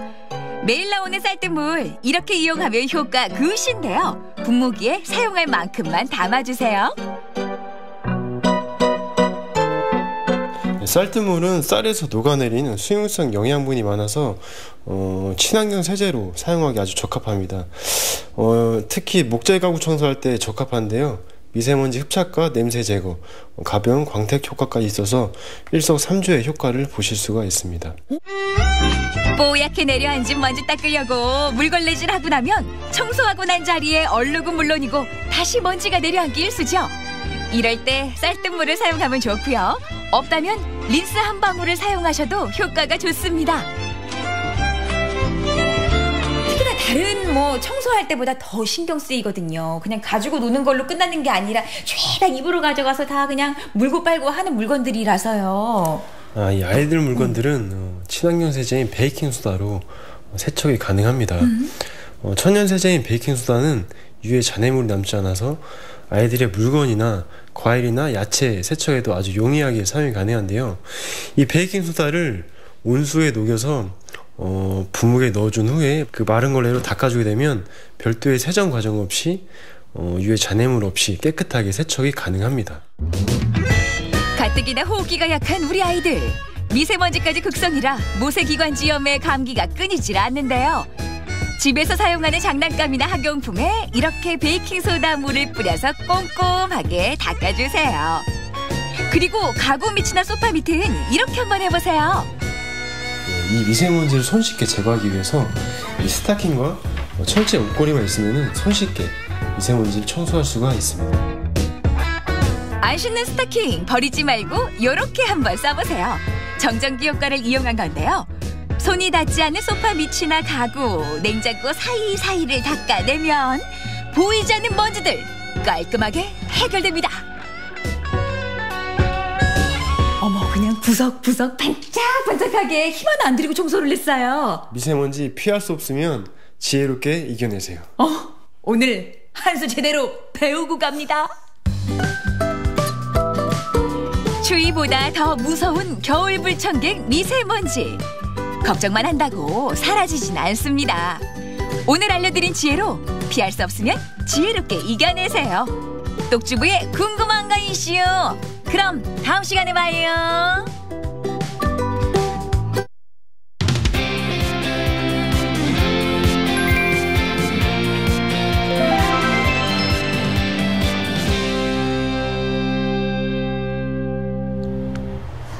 매일 나오는 쌀뜨물 이렇게 이용하면 효과 그으신데요. 분무기에 사용할 만큼만 담아주세요. 쌀뜨물은 쌀에서 녹아내리는 수용성 영양분이 많아서 친환경 세제로 사용하기 아주 적합합니다. 특히 목재 가구 청소할 때 적합한데요. 미세먼지 흡착과 냄새 제거, 가벼운 광택 효과까지 있어서 일석삼조의 효과를 보실 수가 있습니다. 뽀얗게 내려앉은 먼지 닦으려고 물걸레질 하고 나면 청소하고 난 자리에 얼룩은 물론이고 다시 먼지가 내려앉기 일쑤죠. 이럴 때 쌀뜨물을 사용하면 좋고요. 없다면 린스 한 방울을 사용하셔도 효과가 좋습니다. 특히나 다른 청소할 때보다 더 신경 쓰이거든요. 그냥 가지고 노는 걸로 끝나는 게 아니라 죄다 입으로 가져가서 다 그냥 물고 빨고 하는 물건들이라서요. 이 아이들 물건들은 친환경 세제인 베이킹소다로 세척이 가능합니다. 천연 세제인 베이킹소다는 유해 잔해물이 남지 않아서 아이들의 물건이나 과일이나 야채 세척에도 아주 용이하게 사용이 가능한데요. 이 베이킹소다를 온수에 녹여서 분무기에 넣어준 후에 그 마른 걸레로 닦아주게 되면 별도의 세정 과정 없이 유해 잔해물 없이 깨끗하게 세척이 가능합니다. 가뜩이나 호흡기가 약한 우리 아이들. 미세먼지까지 극성이라 모세기관지염에 감기가 끊이질 않는데요. 집에서 사용하는 장난감이나 학용품에 이렇게 베이킹소다 물을 뿌려서 꼼꼼하게 닦아주세요. 그리고 가구 밑이나 소파 밑은 이렇게 한번 해보세요. 이 미세먼지를 손쉽게 제거하기 위해서 이 스타킹과 철제 옷걸이가 있으면 손쉽게 미세먼지를 청소할 수가 있습니다. 안 신는 스타킹 버리지 말고 이렇게 한번 써보세요. 정전기 효과를 이용한 건데요. 손이 닿지 않는 소파 밑이나 가구, 냉장고 사이사이를 닦아내면 보이지 않는 먼지들 깔끔하게 해결됩니다. 어머, 그냥 구석구석 반짝반짝하게 힘 하나 안 들이고 청소를 했어요. 미세먼지 피할 수 없으면 지혜롭게 이겨내세요. 오늘 한 수 제대로 배우고 갑니다. 추위보다 더 무서운 겨울 불청객 미세먼지. 걱정만 한다고 사라지진 않습니다. 오늘 알려드린 지혜로 피할 수 없으면 지혜롭게 이겨내세요. 똑주부의 궁금한 거 이슈. 그럼 다음 시간에 봐요.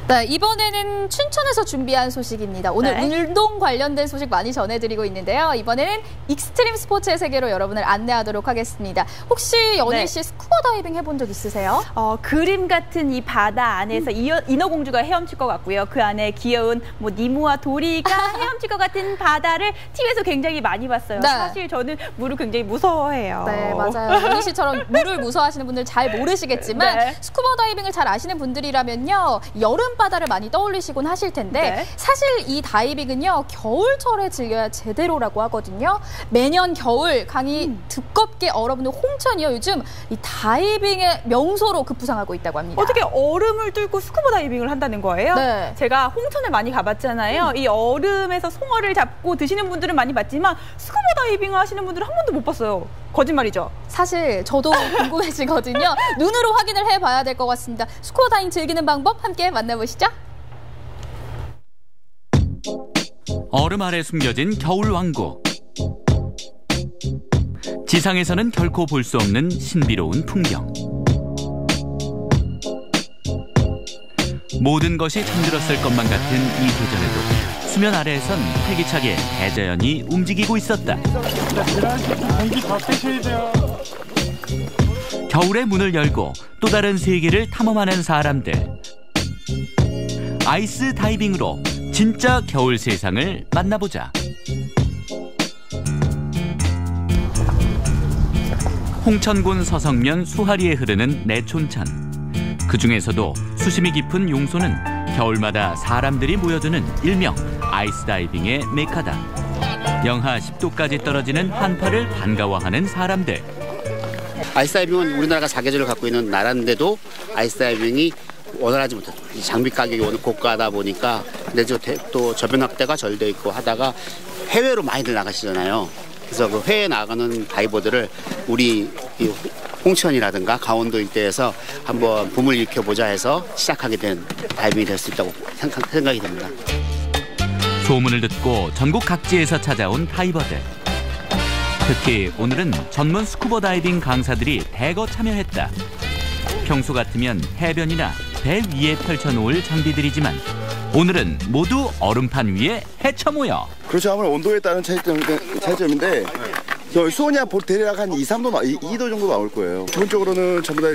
네, 이번에는 춘천에서 준비한 소식입니다. 오늘 운동 관련된 소식 많이 전해드리고 있는데요. 이번에는 익스트림 스포츠의 세계로 여러분을 안내하도록 하겠습니다. 혹시 연희 씨 스쿠버 다이빙 해본 적 있으세요? 그림 같은 이 바다 안에서 인어공주가 헤엄칠 것 같고요. 그 안에 귀여운 니모와 도리가 헤엄칠 것 같은 바다를 TV에서 굉장히 많이 봤어요. 네. 사실 저는 물을 굉장히 무서워해요. 네, 맞아요. 연희 씨처럼 물을 무서워하시는 분들 잘 모르시겠지만 스쿠버 다이빙을 잘 아시는 분들이라면요. 여름 바다를 많이 떠올리시곤 하실 텐데 사실 이 다이빙은요. 겨울철에 즐겨야 제대로라고 하거든요. 매년 겨울 강이 두껍게 얼어붙는 홍천이요. 요즘 이 다이빙의 명소로 급부상하고 있다고 합니다. 어떻게 얼음을 뚫고 스쿠버 다이빙을 한다는 거예요? 네. 제가 홍천을 많이 가봤잖아요. 이 얼음에서 송어를 잡고 드시는 분들은 많이 봤지만 스쿠버 다이빙을 하시는 분들은 한 번도 못 봤어요. 거짓말이죠? 사실 저도 궁금해지거든요. 눈으로 확인을 해봐야 될 것 같습니다. 스쿠버 다이빙 즐기는 방법 함께 만나보시죠. 얼음 아래 숨겨진 겨울 왕국. 지상에서는 결코 볼 수 없는 신비로운 풍경. 모든 것이 잠들었을 것만 같은 이 계절에도 수면 아래에선 활기차게 대자연이 움직이고 있었다. 겨울의 문을 열고 또 다른 세계를 탐험하는 사람들. 아이스 다이빙으로 진짜 겨울 세상을 만나보자. 홍천군 서성면 수하리에 흐르는 내촌천. 그중에서도 수심이 깊은 용소는 겨울마다 사람들이 모여드는 일명 아이스 다이빙의 메카다. 영하 10도까지 떨어지는 한파를 반가워하는 사람들. 아이스다이빙은 우리나라가 사계절을 갖고 있는 나라인데도 아이스다이빙이 원활하지 못해요. 장비 가격이 오늘 고가다 보니까 근데 또 저변 확대가 잘 돼 있고 하다가 해외로 많이들 나가시잖아요. 그래서 그 해외에 나가는 다이버들을 우리 홍천이라든가 강원도 일대에서 한번 붐을 일으켜보자 해서 시작하게 된 다이빙이 될 수 있다고 생각이 됩니다. 소문을 듣고 전국 각지에서 찾아온 다이버들. 특히 오늘은 전문 스쿠버 다이빙 강사들이 대거 참여했다. 평소 같으면 해변이나 배 위에 펼쳐놓을 장비들이지만 오늘은 모두 얼음판 위에 헤쳐 모여. 그렇죠. 아무래도 온도에 따른 차이점인데 수온이 대략 한 2도 정도 나올 거예요. 기본적으로는 전부 다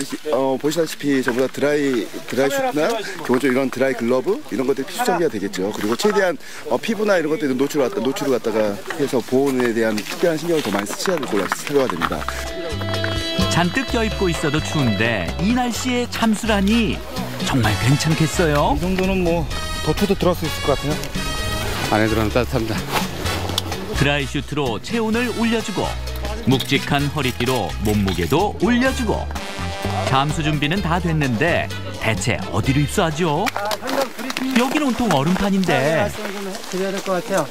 보시다시피 전부 다 드라이 슈트나 기본적으로 이런 드라이 글러브 이런 것들이 필수 장비가 되겠죠. 그리고 최대한 피부나 이런 것들이 노출을 갖다가 해서 보온에 대한 특별한 신경을 더 많이 쓰셔야 될 걸로 생각이 됩니다. 잔뜩 껴입고 있어도 추운데 이 날씨에 잠수라니 정말 괜찮겠어요? 이 정도는 뭐 더 추워도 들어갈 수 있을 것 같아요. 안에 들어가면 따뜻합니다. 드라이 슈트로 체온을 올려주고 묵직한 허리띠로 몸무게도 올려주고 잠수 준비는 다 됐는데 대체 어디로 입수하죠? 여기는 온통 얼음판인데. 말씀을 좀 드려야 될 것 같아요.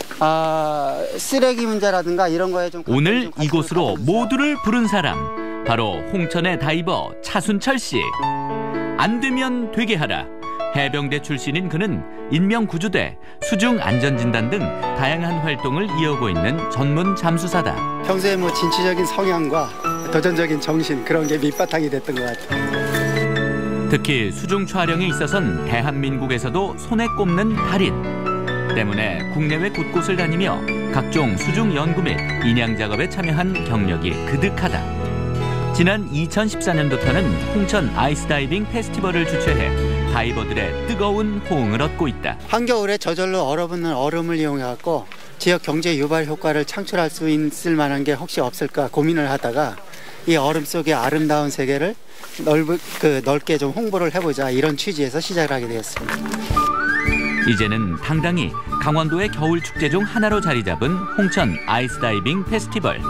쓰레기 문제라든가 이런 거에 좀 오늘 이곳으로 모두를 부른 사람 바로 홍천의 다이버 차순철 씨. 안 되면 되게 하라. 해병대 출신인 그는 인명구조대, 수중안전진단 등 다양한 활동을 이어오고 있는 전문 잠수사다. 평소에 진취적인 성향과 도전적인 정신 그런 게 밑바탕이 됐던 것 같아요. 특히 수중 촬영에 있어선 대한민국에서도 손에 꼽는 달인. 때문에 국내외 곳곳을 다니며 각종 수중 연구 및 인양 작업에 참여한 경력이 그득하다. 지난 2014년부터는 홍천 아이스다이빙 페스티벌을 주최해 다이버들의 뜨거운 호응을 얻고 있다. 한겨울에 저절로 얼어붙는 얼음을 이용해갖고 지역 경제 유발 효과를 창출할 수 있을 만한 게 혹시 없을까 고민을 하다가 이 얼음 속의 아름다운 세계를 넓게 좀 홍보를 해보자 이런 취지에서 시작을 하게 되었습니다. 이제는 당당히 강원도의 겨울 축제 중 하나로 자리 잡은 홍천 아이스다이빙 페스티벌.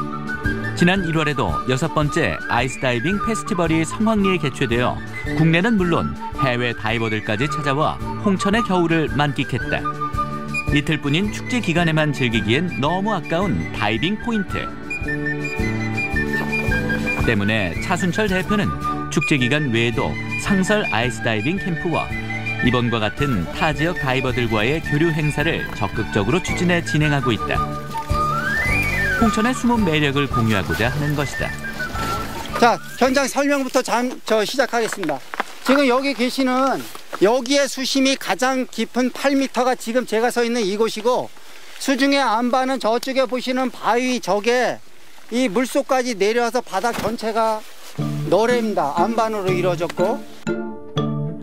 지난 1월에도 6번째 아이스다이빙 페스티벌이 성황리에 개최되어 국내는 물론 해외 다이버들까지 찾아와 홍천의 겨울을 만끽했다. 이틀뿐인 축제 기간에만 즐기기엔 너무 아까운 다이빙 포인트. 때문에 차순철 대표는 축제 기간 외에도 상설 아이스다이빙 캠프와 이번과 같은 타 지역 다이버들과의 교류 행사를 적극적으로 추진해 진행하고 있다. 홍천의 숨은 매력을 공유하고자 하는 것이다. 자, 현장 설명부터 시작하겠습니다. 지금 여기 계시는 여기의 수심이 가장 깊은 8m가 지금 제가 서 있는 이곳이고 수중의 안반은 저쪽에 보시는 바위 저게 이 물속까지 내려와서 바닥 전체가 너래입니다. 안반으로 이루어졌고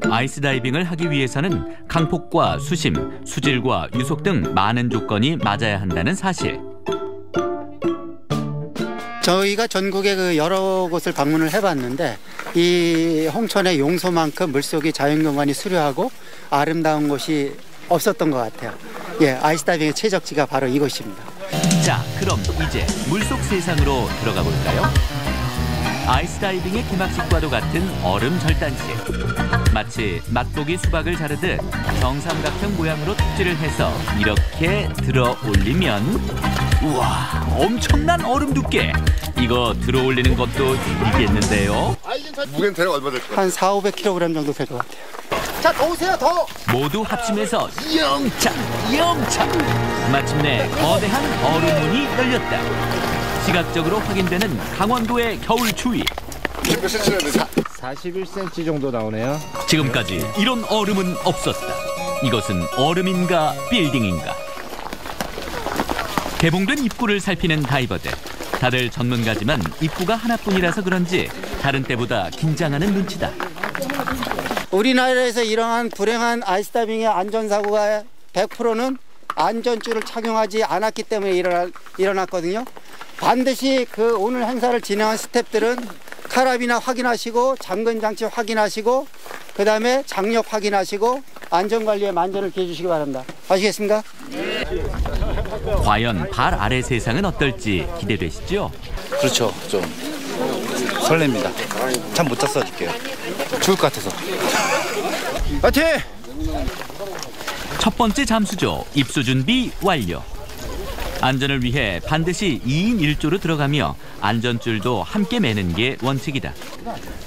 아이스 다이빙을 하기 위해서는 강폭과 수심, 수질과 유속 등 많은 조건이 맞아야 한다는 사실. 저희가 전국의 여러 곳을 방문을 해봤는데 이 홍천의 용소만큼 물속이 자연경관이 수려하고 아름다운 곳이 없었던 것 같아요. 예, 아이스다이빙의 최적지가 바로 이곳입니다. 자, 그럼 이제 물속 세상으로 들어가 볼까요? 아이스다이빙의 기막식과도 같은 얼음 절단식. 마치 맛보기 수박을 자르듯 정삼각형 모양으로 톱질을 해서 이렇게 들어 올리면 우와, 엄청난 얼음 두께. 이거 들어 올리는 것도 힘들겠는데요. 무게는 대략 얼마 될까요? 한 400-500kg 정도 될 것 같아요. 자, 더 오세요, 더. 모두 합심해서 영차. 마침내 거대한 얼음문이 열렸다. 시각적으로 확인되는 강원도의 겨울 추위. 41cm 정도 나오네요. 지금까지 이런 얼음은 없었다. 이것은 얼음인가 빌딩인가. 개봉된 입구를 살피는 다이버들. 다들 전문가지만 입구가 하나뿐이라서 그런지 다른 때보다 긴장하는 눈치다. 우리나라에서 이러한 불행한 아이스다이빙의 안전사고가 100%는 안전줄을 착용하지 않았기 때문에 일어났거든요. 반드시 그 오늘 행사를 진행한 스태프들은 카라비나 확인하시고 잠근 장치 확인하시고 그다음에 장력 확인하시고 안전관리에 만전을 기해 주시기 바랍니다. 아시겠습니까? 과연 발 아래 세상은 어떨지 기대되시죠? 그렇죠. 좀 설렙니다. 잠 못 잤어 어저께. 죽을 것 같아서. 파이팅! 첫 번째 잠수조 입수 준비 완료. 안전을 위해 반드시 2인 1조로 들어가며 안전줄도 함께 매는 게 원칙이다.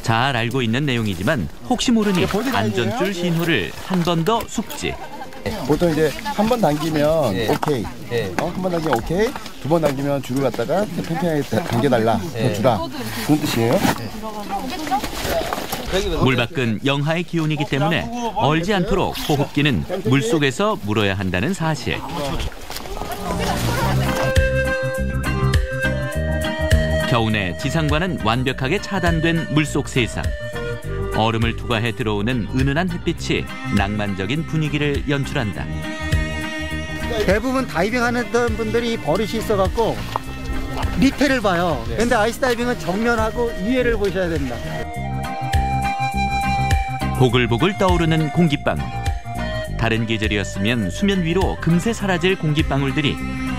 잘 알고 있는 내용이지만 혹시 모르니 안전줄 신호를 한 번 더 숙지. 보통 이제 한 번 당기면 오케이, 한 번 당기면 오케이, 두 번 당기면 줄을 갖다가 팽팽하게 당겨달라, 주라. 그런 뜻이에요. 물 밖은 영하의 기온이기 때문에 얼지 않도록 호흡기는 물속에서 물어야 한다는 사실. 겨우내 지상과는 완벽하게 차단된 물속 세상. 얼음을 투과해 들어오는 은은한 햇빛이 낭만적인 분위기를 연출한다. 대부분 다이빙하는 분들이 버릇이 있어갖고 밑에를 봐요. 근데 아이스다이빙은 정면하고 위에를 보셔야 됩니다. 보글보글 떠오르는 공기방울. 다른 계절이었으면 수면 위로 금세 사라질 공기방울들이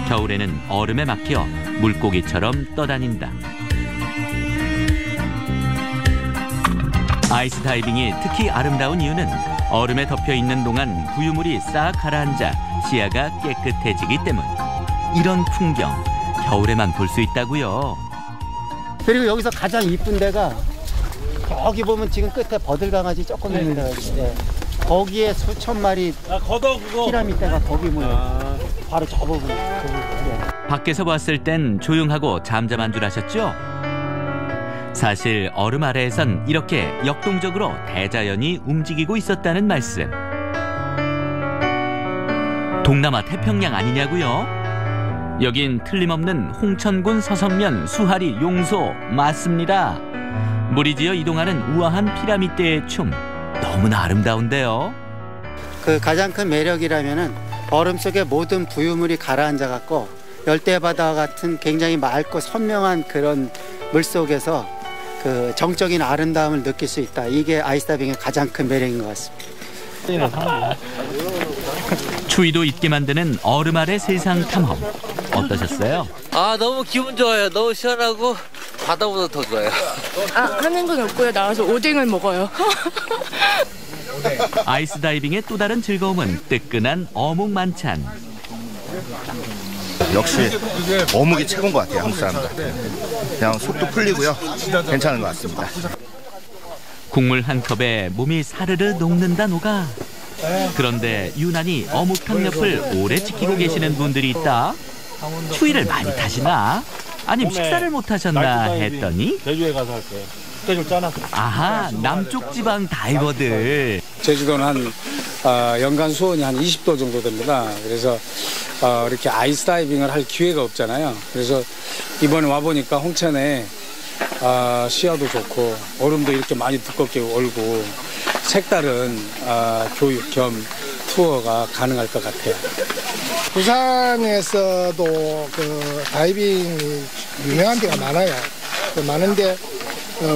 겨울에는 얼음에 막혀 물고기처럼 떠다닌다. 아이스 다이빙이 특히 아름다운 이유는 얼음에 덮여 있는 동안 부유물이 싹 가라앉아 시야가 깨끗해지기 때문. 이런 풍경 겨울에만 볼 수 있다고요. 그리고 여기서 가장 이쁜 데가 거기 보면 지금 끝에 버들강아지 조금 있는 데가 있는데 거기에 수천 마리 피라미드가 거기 모여. 바로 저 부분. 밖에서 봤을 땐 조용하고 잠잠한 줄 아셨죠? 사실 얼음 아래에선 이렇게 역동적으로 대자연이 움직이고 있었다는 말씀. 동남아 태평양 아니냐고요? 여긴 틀림없는 홍천군 서성면 수하리 용소 맞습니다. 물이 지어 이동하는 우아한 피라미드의 춤 너무나 아름다운데요. 그 가장 큰 매력이라면은 얼음 속에 모든 부유물이 가라앉아갖고 열대바다와 같은 굉장히 맑고 선명한 그런 물 속에서 그 정적인 아름다움을 느낄 수 있다. 이게 아이스다이빙의 가장 큰 매력인 것 같습니다. 추위도 잊게 만드는 얼음 아래 세상 탐험 어떠셨어요? 아, 너무 기분 좋아요. 너무 시원하고 바다보다 더 좋아요. 하는 건 없고요. 나와서 오뎅을 먹어요. 아이스 다이빙의 또 다른 즐거움은 뜨끈한 어묵 만찬. 역시 어묵이 최고인 것 같아요. 한국 사람들. 그냥 속도 풀리고요. 괜찮은 것 같습니다. 국물 한 컵에 몸이 사르르 녹는다 녹아. 그런데 유난히 어묵탕 옆을 오래 지키고 계시는 분들이 있다. 추위를 많이 타시나? 아님 식사를 못 하셨나 했더니 제주에 가서 할 거예요. 스케줄 짜놨어. 아하, 남쪽 지방 다이버들. 제주도는 한 연간 수온이 한 20도 정도 됩니다. 그래서 이렇게 아이스 다이빙을 할 기회가 없잖아요. 그래서 이번에 와보니까 홍천에 시야도 좋고 얼음도 이렇게 많이 두껍게 얼고 색다른 교육 겸 투어가 가능할 것 같아요. 부산에서도 그 다이빙이 유명한 데가 많아요. 많은데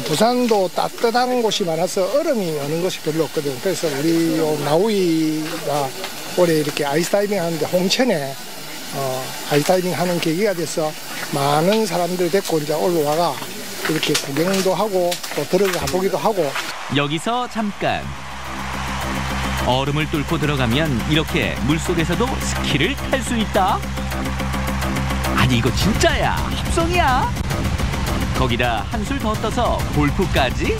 부산도 따뜻한 곳이 많아서 얼음이 오는 곳이 별로 없거든요. 그래서 우리 나우이가 올해 이렇게 아이스 다이빙 하는데 홍천에 아이스 다이빙 하는 계기가 돼서 많은 사람들 데리고 이제 올라와가 이렇게 구경도 하고 또 들어가 보기도 하고. 여기서 잠깐. 얼음을 뚫고 들어가면 이렇게 물속에서도 스키를 탈 수 있다? 아니 이거 진짜야? 합성이야? 거기다 한술 더 떠서 골프까지?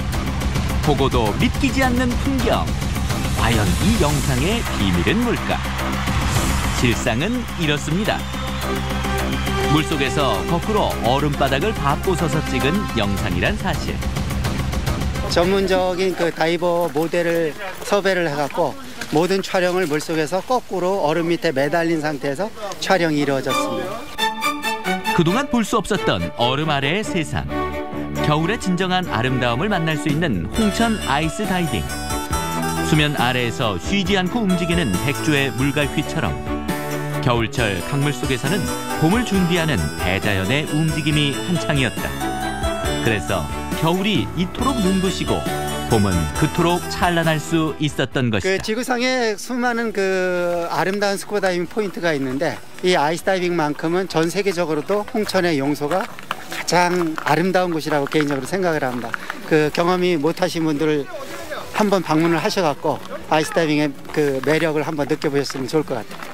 보고도 믿기지 않는 풍경. 과연 이 영상의 비밀은 뭘까? 실상은 이렇습니다. 물속에서 거꾸로 얼음바닥을 밟고 서서 찍은 영상이란 사실. 전문적인 그 다이버 모델을 섭외를 해갖고 모든 촬영을 물속에서 거꾸로 얼음 밑에 매달린 상태에서 촬영이 이루어졌습니다. 그동안 볼 수 없었던 얼음 아래의 세상. 겨울의 진정한 아름다움을 만날 수 있는 홍천 아이스 다이빙. 수면 아래에서 쉬지 않고 움직이는 백조의 물갈퀴처럼 겨울철 강물 속에서는 봄을 준비하는 대자연의 움직임이 한창이었다. 그래서 겨울이 이토록 눈부시고 봄은 그토록 찬란할 수 있었던 것이다. 지구상에 수많은 아름다운 스쿠버 다이빙 포인트가 있는데 이 아이스 다이빙만큼은 전 세계적으로도 홍천의 용소가 가장 아름다운 곳이라고 개인적으로 생각을 합니다. 경험이 못하신 분들을 한번 방문을 하셔갖고 아이스 다이빙의 매력을 한번 느껴보셨으면 좋을 것 같아요.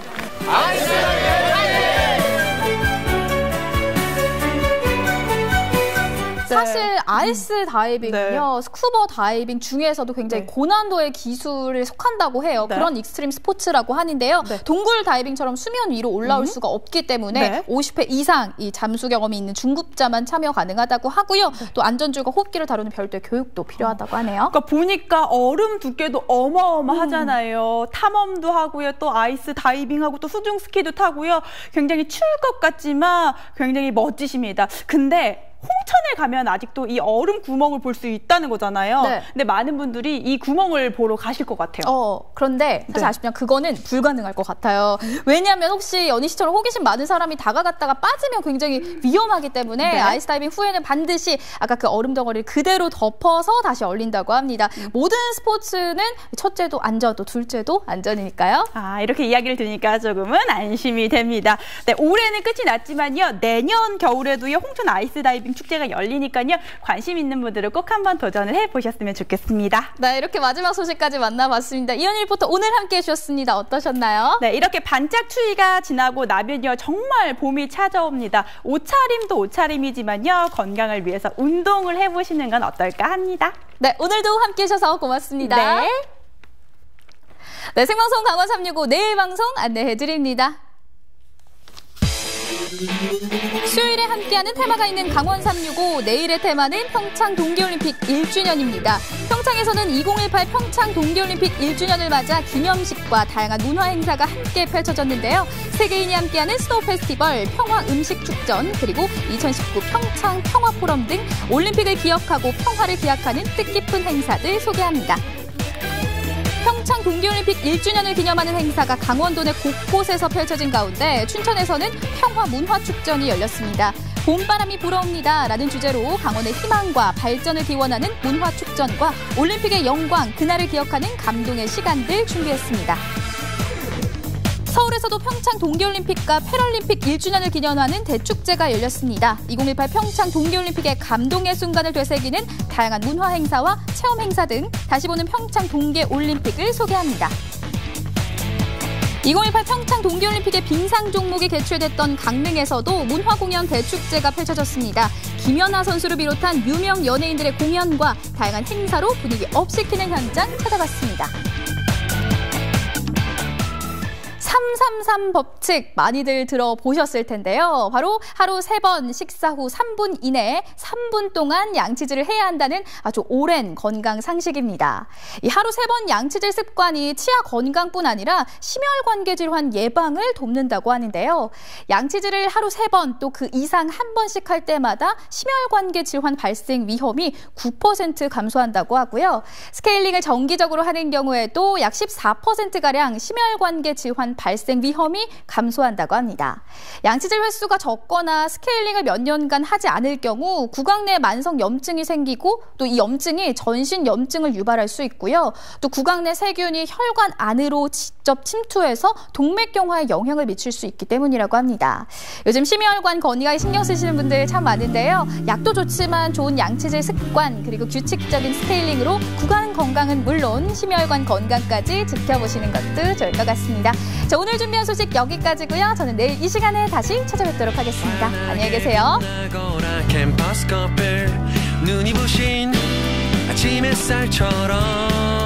사실 아이스 다이빙은요, 스쿠버 다이빙 중에서도 굉장히 고난도의 기술에 속한다고 해요. 그런 익스트림 스포츠라고 하는데요. 동굴 다이빙처럼 수면 위로 올라올 수가 없기 때문에 50회 이상 이 잠수 경험이 있는 중급자만 참여 가능하다고 하고요. 또 안전줄과 호흡기를 다루는 별도의 교육도 필요하다고 하네요. 그러니까 보니까 얼음 두께도 어마어마하잖아요. 탐험도 하고요. 또 아이스 다이빙하고 또 수중 스키도 타고요. 굉장히 추울 것 같지만 굉장히 멋지십니다. 근데 홍천에 가면 아직도 이 얼음 구멍을 볼 수 있다는 거잖아요. 근데 많은 분들이 이 구멍을 보러 가실 것 같아요. 그런데 사실 아쉽지만 그거는 불가능할 것 같아요. 왜냐하면 혹시 연희 씨처럼 호기심 많은 사람이 다가갔다가 빠지면 굉장히 위험하기 때문에 아이스 다이빙 후에는 반드시 아까 그 얼음 덩어리를 그대로 덮어서 다시 얼린다고 합니다. 모든 스포츠는 첫째도 안전, 또 둘째도 안전이니까요. 이렇게 이야기를 들으니까 조금은 안심이 됩니다. 네, 올해는 끝이 났지만요. 내년 겨울에도요, 홍천 아이스 다이빙 축제가 열리니까요. 관심 있는 분들은 꼭 한번 도전을 해보셨으면 좋겠습니다. 네, 이렇게 마지막 소식까지 만나봤습니다. 이현희 리포터 오늘 함께해 주셨습니다. 어떠셨나요? 네, 이렇게 반짝 추위가 지나고 나면요, 정말 봄이 찾아옵니다. 옷차림도 옷차림이지만요, 건강을 위해서 운동을 해보시는 건 어떨까 합니다. 네, 오늘도 함께해 주셔서 고맙습니다. 네, 생방송 강원 365 내일 방송 안내해드립니다. 수요일에 함께하는 테마가 있는 강원 365, 내일의 테마는 평창 동계올림픽 1주년입니다. 평창에서는 2018 평창 동계올림픽 1주년을 맞아 기념식과 다양한 문화 행사가 함께 펼쳐졌는데요. 세계인이 함께하는 스노우 페스티벌, 평화 음식 축전, 그리고 2019 평창 평화 포럼 등 올림픽을 기억하고 평화를 기약하는 뜻깊은 행사들 소개합니다. 평창 동계올림픽 1주년을 기념하는 행사가 강원도 내 곳곳에서 펼쳐진 가운데 춘천에서는 평화문화축전이 열렸습니다. 봄바람이 불어옵니다 라는 주제로 강원의 희망과 발전을 기원하는 문화축전과 올림픽의 영광, 그날을 기억하는 감동의 시간들 준비했습니다. 서울에서도 평창 동계올림픽과 패럴림픽 1주년을 기념하는 대축제가 열렸습니다. 2018 평창 동계올림픽의 감동의 순간을 되새기는 다양한 문화 행사와 체험 행사 등 다시 보는 평창 동계올림픽을 소개합니다. 2018 평창 동계올림픽의 빙상 종목이 개최됐던 강릉에서도 문화공연 대축제가 펼쳐졌습니다. 김연아 선수를 비롯한 유명 연예인들의 공연과 다양한 행사로 분위기 업시키는 현장 찾아봤습니다. 333 법칙 많이들 들어보셨을 텐데요. 바로 하루 3번 식사 후 3분 이내에 3분 동안 양치질을 해야 한다는 아주 오랜 건강 상식입니다. 이 하루 3번 양치질 습관이 치아 건강뿐 아니라 심혈관계 질환 예방을 돕는다고 하는데요. 양치질을 하루 3번 또 그 이상 한 번씩 할 때마다 심혈관계 질환 발생 위험이 9% 감소한다고 하고요. 스케일링을 정기적으로 하는 경우에도 약 14%가량 심혈관계 질환 발생 위험이 감소한다고 합니다. 양치질 횟수가 적거나 스케일링을 몇 년간 하지 않을 경우 구강 내 만성 염증이 생기고 또 이 염증이 전신 염증을 유발할 수 있고요. 또 구강 내 세균이 혈관 안으로 직접 침투해서 동맥경화에 영향을 미칠 수 있기 때문이라고 합니다. 요즘 심혈관 건강에 신경 쓰시는 분들 참 많은데요. 약도 좋지만 좋은 양치질 습관 그리고 규칙적인 스케일링으로 구강 건강은 물론 심혈관 건강까지 지켜보시는 것도 좋을 것 같습니다. 자, 오늘 준비한 소식 여기까지고요. 저는 내일 이 시간에 다시 찾아뵙도록 하겠습니다. 안녕히 계세요. 눈이 부신 아침 햇살처럼